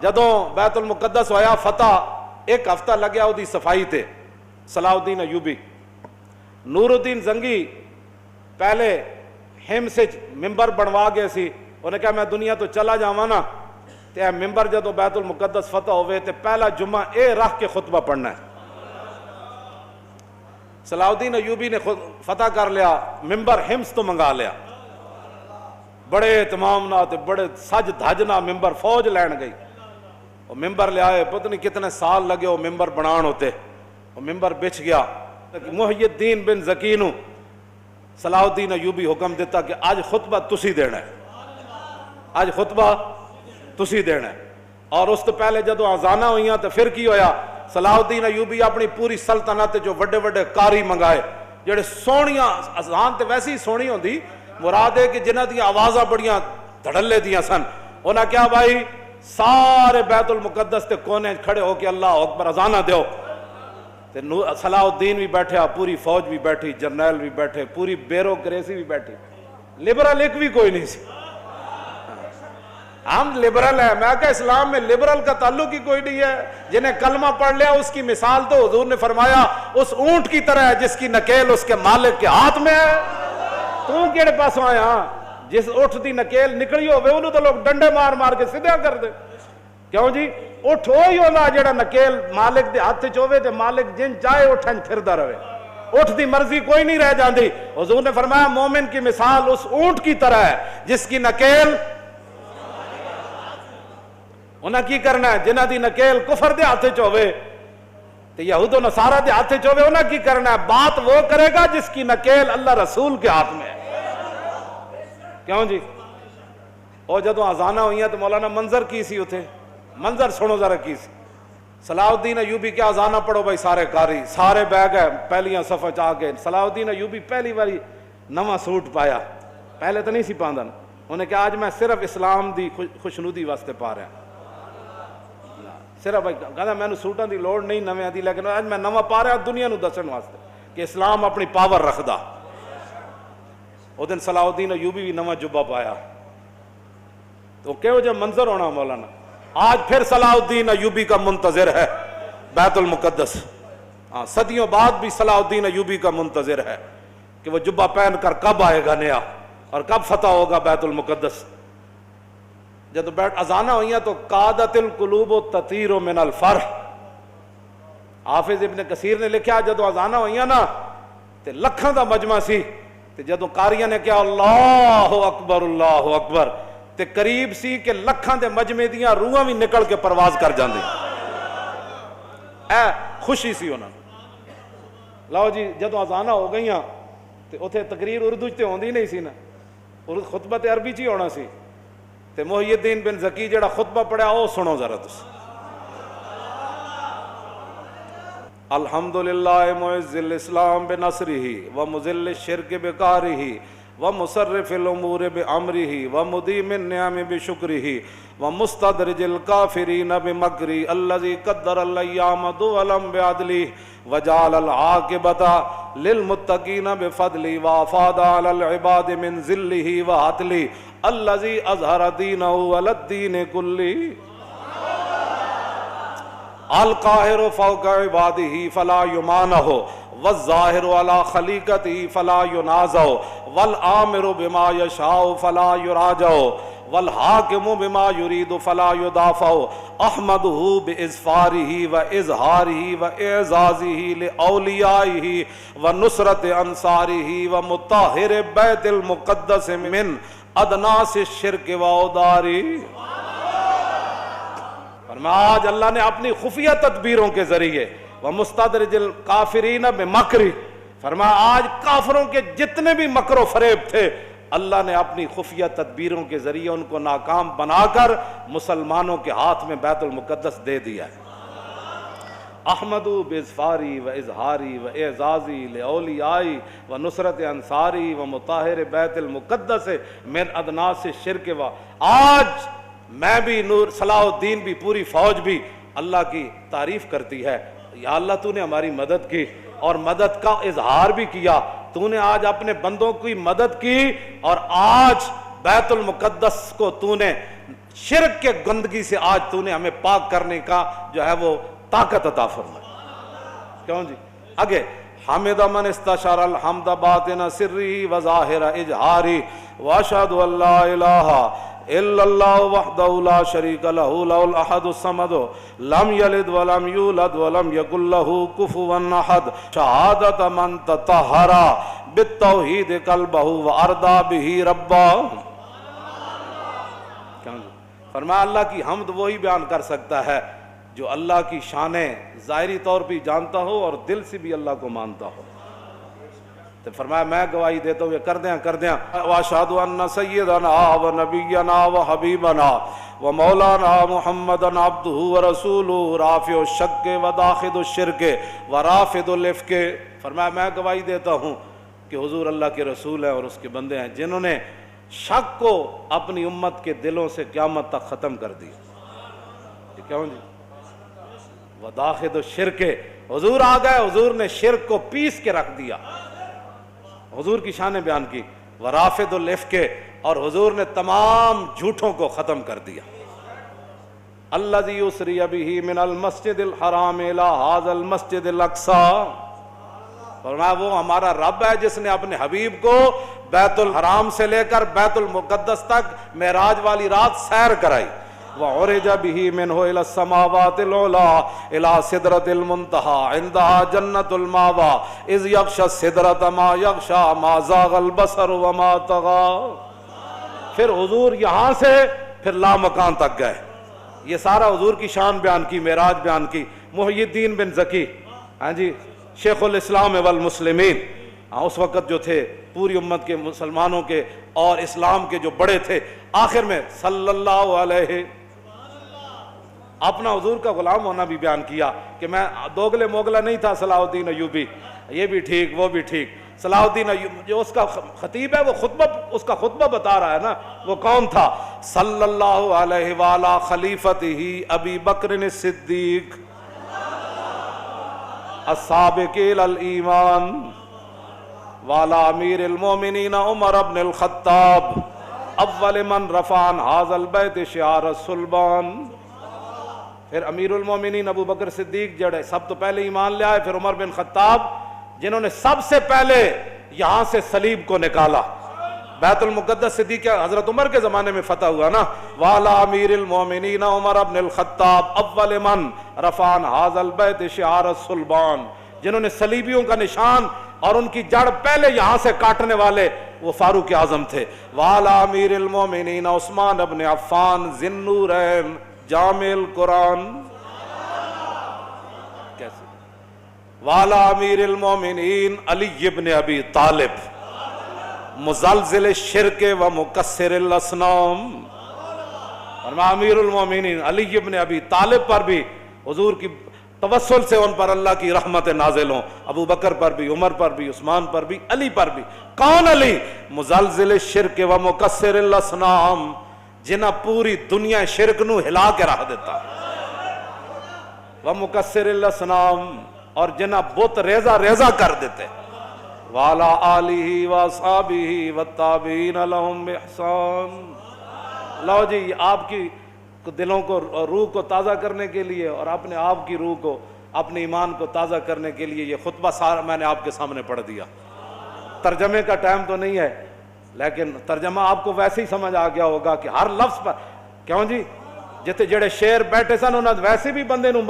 جدوں بیت المقدس ہویا فتح ایک ہفتہ لگیا وہ صفائی تے صلاح الدین ایوبی نور الدین زنگی پہلے ہم سے ممبر بنوا گئے سی انہوں نے کہا میں دنیا تو چلا جاواں نا تے اے ممبر جدوں بیت المقدس فتح ہوئے تے پہلا جمعہ اے رکھ کے خطبہ پڑھنا ہے. صلاح الدین ایوبی نے فتح کر لیا ممبر ہمس تو منگا لیا بڑے اہتمام نہ بڑے سج دھج نہ ممبر فوج لین گئی وہ ممبر لے آئے پتہ نہیں کتنے سال لگے وہ ممبر بنان ہوتے وہ ممبر بچ گیا. محی الدین بن زکی نو صلاح الدین ایوبی حکم دیتا کہ آج خطبہ تسی دینا ہے آج خطبہ تسی دینا ہے. اور اس تو پہلے جدو آزانہ ہوئیاں تو پھر کی ہویا صلاح الدین ایوبی اپنی پوری سلطنت جو وڈے وڈے قاری منگائے جڑے سونیاں اذان تے ویسی ہی سونی ہوندی مراد ہے کہ جنہ دی آوازاں بڑیاں دھڑلے دیاں سن انہاں کیا بھائی سارے بیت المقدس تے کونے کھڑے ہو کے اللہ اکبر اذانہ دیو تے صلاح الدین بھی بیٹھے پوری فوج بھی بیٹھی جرنیل بھی بیٹھے پوری بیوروکریسی بھی بیٹھی لبرل ایک بھی کوئی نہیں سی. ہم لبرل ہیں میں کہا اسلام میں لبرل کا تعلق ہی کوئی نہیں ہے. جنہیں کلمہ پڑھ لیا اس کی مثال تو حضور نے فرمایا اس اونٹ کی طرح ہے جس کی نکیل اس کے مالک کے ہاتھ میں ہے. تو کیڑے پاسوں آیا جس اٹھ دی نکیل نکلی ہوئے انہوں تو لوگ ڈنڈے مار مار کے سیدھا کر دے. کیوں جی اٹھ ہوئی ہونا جڑا نکیل مالک دے ہاتھ چوے تے مالک جن چاہے اٹھن پھردا رہے اٹھ دی مرضی کوئی نہیں رہ جاندی. حضور نے فرمایا مومن کی مثال اس اونٹ کی طرح ہے جس کی نکیل انہاں کی کرنا ہے جنہ دی نکیل کفر دے ہاتھ چوے تے یہود و نصارہ دے ہاتھ چوے انہاں کی کرنا ہے بات وہ کرے گا جس کی نکیل اللہ رسول کے ہاتھ میں ہے. کیوں جی اور جدو آزانہ ہوئیاں تو مولانا منظر کی سی اتھے منظر سنو ذرا کی سی صلاح الدین ایوبی کے آزانہ پڑھو بھائی سارے قاری سارے بیگ ہے پہلیاں صفحہ چاہ کے صلاح الدین ایوبی پہلی باری نواں سوٹ پایا پہلے تو نہیں سی پاندن انہوں نے کہا آج میں صرف اسلام دی خوشنودی واسطے پا رہا صرف کہنا میں نے سوٹاں دی لوڑ نہیں نویں دی لیکن آج میں نواں پا رہا دنیا نو دسن واسطے کہ اسلام اپنی پاور رکھدا. وہ دن صلاح الدین ایوبی بھی نواں جبہ پایا تو کہو جو منظر ہونا مولانا. آج پھر صلاح الدین ایوبی کا منتظر ہے بیت المقدس. صدیوں بعد بھی صلاح الدین ایوبی کا منتظر ہے کہ وہ جبہ پہن کر کب آئے گا نیا اور کب فتح ہوگا بیت المقدس. جب بیٹھ اذانہ ہوئیاں تو قادت القلوب تطیر من الفرح. حافظ ابن کثیر نے لکھا جدو اذانہ ہوئیاں نا تے لکھاں دا مجمع سی تے جدو قاریاں نے کہا اللہ اکبر تے قریب سی کہ لکھاں دے مجمع دیاں روحاں بھی نکل کے پرواز کر جاندی. اے خوشی سی انہاں لو جی جدو اذانہ ہو گئیاں تے اتھے تقریر اردو تے ہوندی نہیں سی نا خطبہ تے عربی چی ہونا سی تے محی الدین بن زکی جڑا خطبہ پڑھا او سنو ذرا تس. الحمدللہ معز الاسلام بنصرہ ومذل الشرک بقارہ ومصرف الامور بامرہ ومدیم النعم بشکرہ ومستدرج الکافرین بمکرہ الذی قدر الایام دولا بعدلہ وجعل العاقبۃ للمتقین بفضلہ وافاض علی العباد من ذلہ وعطلہ الذی اظہر دینہ علی الدین کلہ القاہر فوق عبادہ فلا یمانہ والظاہر علی خلیقتہ فلا ینازع والآمر بما یشاء فلا یراجع والحاکم بما یرید فلا یدافع احمدہ باظفارہ واظہارہ واعزازہ لاولیائہ ونصرت انصارہ ومطہر بیت المقدس من ادناس الشرک واودارہ. آج اللہ نے اپنی خفیہ تدبیروں کے ذریعے ومستدرج الکافرین بمکرہ فرمایا آج کافروں کے جتنے بھی مکر و فریب تھے اللہ نے اپنی خفیہ تدبیروں کے ذریعے ان کو ناکام بنا کر مسلمانوں کے ہاتھ میں بیت المقدس دے دیا ہے. احمدو باظفاری و اظہاری و اعزازی لاولیائی و نصرت انصاری و مطہر بیت المقدس من ادناس الشرک و. آج میں بھی نور صلاح الدین بھی پوری فوج بھی اللہ کی تعریف کرتی ہے یا اللہ تو نے ہماری مدد کی اور مدد کا اظہار بھی کیا. تو نے آج اپنے بندوں کی مدد کی اور آج بیت المقدس کو تو نے شرک کے گندگی سے آج تو نے ہمیں پاک کرنے کا جو ہے وہ طاقت عطا فرمائی. کیوں جی آگے حمد من استشار الحمد باطن سری و ظاہر اجہاری واشہد ان لا الہ الا اللہ وحدہ لا شریک لہ لہ الاحد الصمد لم یلد ولم یولد ولم یکن لہ کفوا احد شہادت من تطہر بالتوحید قلبہ وارضا بہ ربا. فرمایا اللہ کی حمد وہی بیان کر سکتا ہے جو اللہ کی شانیں ظاہری طور پہ جانتا ہو اور دل سے بھی اللہ کو مانتا ہو. تو فرمایا میں گواہی دیتا ہوں کر دیں واشہد ان سیدنا و نبینا و حبیبنا و مولانا محمدن عبدہ و رسولہ رافع الشک و داخل الشرک و رافض الافک. فرمایا میں گواہی دیتا ہوں کہ حضور اللہ کے رسول ہیں اور اس کے بندے ہیں جنہوں نے شک کو اپنی امت کے دلوں سے قیامت تک ختم کر دیا. کیوں جی وداخل الشرک حضور آ گئے, حضور نے شرک کو پیس کے رکھ دیا, حضور کی شانیں بیان کی. ورافض الافک اور حضور نے تمام جھوٹوں کو ختم کر دیا. الذی یسری بہ من المسجد الحرام الی ھذا المسجد الاقصی. فرمایا وہ ہمارا رب ہے جس نے اپنے حبیب کو بیت الحرام سے لے کر بیت المقدس تک معراج والی رات سیر کرائی. وعرج به منه الى السماوات العلى الى سدرۃ المنتهى عندها جنۃ المأوى اذ یغشى السدرۃ ما یغشى ما زاغ البصر وما طغى. پھر حضور یہاں سے پھر لامکان تک گئے. یہ سارا حضور کی شان بیان کی, معراج بیان کی. محی الدین بن زکی ہاں جی شیخ الاسلام والمسلمین اس وقت جو تھے پوری امت کے مسلمانوں کے اور اسلام کے جو بڑے تھے, آخر میں صلی اللہ علیہ اپنا حضور کا غلام ہونا بھی بیان کیا کہ میں دوگلے موگلا نہیں تھا. صلاح الدین ایوبی یہ بھی ٹھیک وہ بھی ٹھیک. صلاح الدین ایوبی جو اس کا خطیب ہے وہ خطبہ اس کا خطبہ بتا رہا ہے نا, وہ کون تھا؟ صلی اللہ علیہ وعلی خلیفتہ ابی بکر الصدیق السابق الی الایمان وعلی امیر المومنین عمر بن الخطاب اول من رفع عن ھذا البیت شعار الصلبان. پھر امیر المومنین ابو بکر صدیق جڑے سب تو پہلے ایمان لے آئے, پھر عمر بن خطاب جنہوں نے سب سے پہلے یہاں سے صلیب کو نکالا. بیت المقدس صدیق حضرت عمر کے زمانے میں فتح ہوا نا. وعلی امیر المومنین عمر بن الخطاب اول من رفع عن ھذا البیت شعار الصلبان, جنہوں نے صلیبیوں کا نشان اور ان کی جڑ پہلے یہاں سے کاٹنے والے وہ فاروق اعظم تھے. وعلی امیر المومنین عثمان بن عفان ذی النورین جامع القرآن. کیسے؟ وعلی امیر المومنین علی بن ابی طالب مزلزل الشرک و مکسر الاصنام. اور امیر المومنین علی بن ابی طالب پر بھی حضور کی توسل سے ان پر اللہ کی رحمت نازل ہوں. ابو بکر پر بھی, عمر پر بھی, عثمان پر بھی, علی پر بھی. کون علی؟ مزلزل الشرک و مکسر الاصنام, جنہ پوری دنیا شرک نو ہلا کے رکھ دیتا. و مکسر الاصنام, اور جنہ بت ریزہ ریزہ کر دیتے. وعلی آلہ واصحابہ والتابعین لہم بإحسان. لو جی آپ کی دلوں کو روح کو تازہ کرنے کے لیے اور اپنے آپ کی روح کو اپنے ایمان کو تازہ کرنے کے لیے یہ خطبہ سارا میں نے آپ کے سامنے پڑھ دیا. ترجمے کا ٹائم تو نہیں ہے لیکن ترجمہ آپ کو ویسے ہی سمجھ آ گیا ہوگا کہ ہر لفظ پر کیوں جی جتے جڑے شیر بیٹھے سن انہاں ویسے بھی بندے نو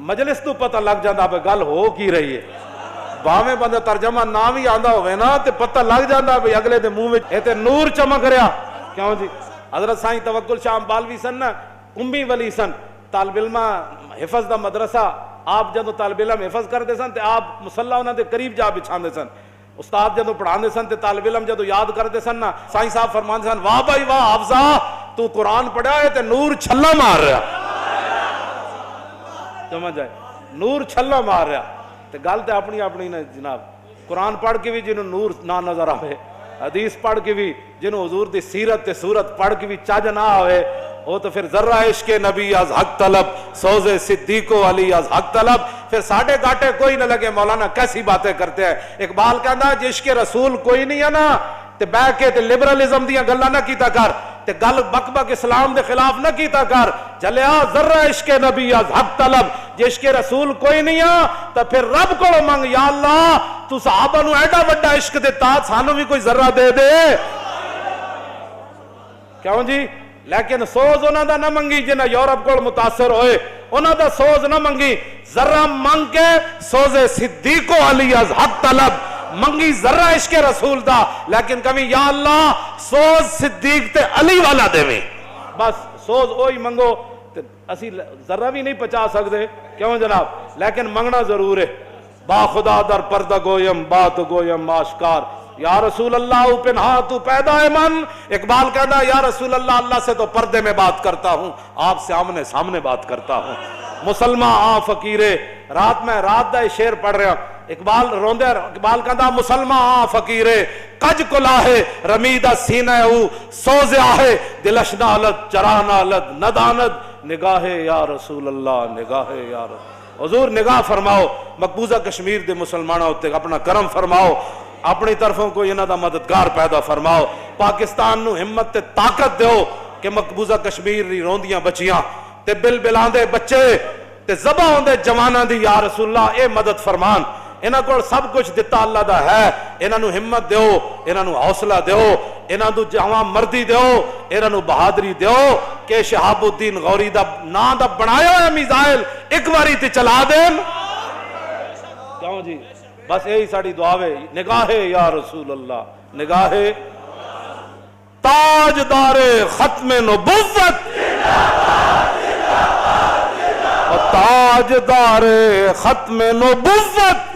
مجلس تو پتہ لگ جاندا پہ گل ہو کی رہی ہے. باویں بندہ ترجمہ نہ بھی آندا ہوئے نا تے پتہ لگ جاندا بھی اگلے دے منہ وچ اے تے نور چمک رہا. کیوں جی حضرت سائیں توکل شاہ بالوی سن نا, کمبی ولی سن, طالب علم حفظ دا مدرسہ. آپ جدو طالب علم حفظ کرتے سن تے آپ مصلی انہاں دے قریب جا بچھاندے سن. استاد جدو پڑھاندے سن تے طالب علم جدو یاد کرتے سن نا, سائیں صاحب فرماندے سن واہ بھائی واہ حافظہ تو قرآن پڑھا ہے تے نور چھلا مار رہا. سمجھ آئے, نور چھلا مار رہا. تے گل تے اپنی اپنی نا جناب. قرآن پڑھ کے بھی جنہوں نور نہ نظر آئے, حدیث پڑھ کے بھی جنہوں حضور دی سیرت تے صورت پڑھ کے بھی چاج نہ آئے, وہ تو پھر ذرہ عشق نبی از حق طلب سوز صدیق و علی از حق طلب. پھر ساڑھے گاٹے کوئی نہ لگے مولانا کیسی باتیں کرتے ہیں. اقبال کہنا ہے عشق رسول کوئی نہیں ہے نا تے بہ کے تے لبرلزم دیاں گلاں نہ کیتا کر. تے گل بک بک اسلام دے خلاف نہ کیتا کر. چلیا ذرہ عشق نبی از حق طلب, جے عشق رسول کوئی نہیں آ تو پھر رب کو منگ, یا اللہ تو صحابہ نو ایڈا وڈا عشق دیتا, سانو بھی کوئی ذرہ دے دے. کیوں جی؟ لیکن سوز انہاں دا نہ منگی جنہ یورپ کو متاثر ہوئے, انہاں دا سوز نہ منگی, ذرہ منگ کے سوز صدیق و علی از حق طلب منگی, ذرہ عشق رسول دا, لیکن کبھی یا اللہ سوز صدیق تے علی والا دے میں, بس سوز اوہی منگو. اسی ذرہ بھی نہیں پچا سکتے, کیوں جناب؟ لیکن منگنا ضرور ہے. با خدا در پردہ گویم بات گویم آشکار, یا رسول اللہ پنہا تو پیدا ہے من. اقبال کہتا ہے یا رسول اللہ, اللہ سے تو پردے میں بات کرتا ہوں, آپ سے آمنے سامنے بات کرتا ہوں. مسلمان آ فقیرے, رات میں رات دا شعر پڑھ رہا, اقبال روندے, اقبال کہتا مسلمان آ فقیرے کج کلاہے رمیدہ سینہ او سوزے آہے دلش نالت چرا نالت نداند نگاہ یا رسول اللہ نگاہ یا رسول. حضور نگاہ فرماؤ مقبوضہ کشمیر دے مسلمانوں تے, اپنا کرم فرماؤ, اپنی طرفوں کو انہاں دا مددگار پیدا فرماؤ. پاکستان نو ہمت تے طاقت دیو کہ مقبوضہ کشمیر دی روندیاں بچیاں تے بل بلاندے بچے تے ذبح ہوندے جواناں دی یا رسول اللہ اے مدد فرمان. انہاں کو سب کچھ دتا اللہ دا ہے, انہاں نو ہمت دیو, انہاں نو حوصلہ دیو, انہاں نو جواں مردی دیو, انہاں نو بہادری دیو کہ شہاب الدین غوری دا نا دا بنایا ہے میزائل ایک باری تے چلا دین. کیوں جی؟ بس یہی ساری دعا ہے. نگاہ یا رسول اللہ, نگاہ تاجدار ختم نبوت, تاجدار ختم نبوت,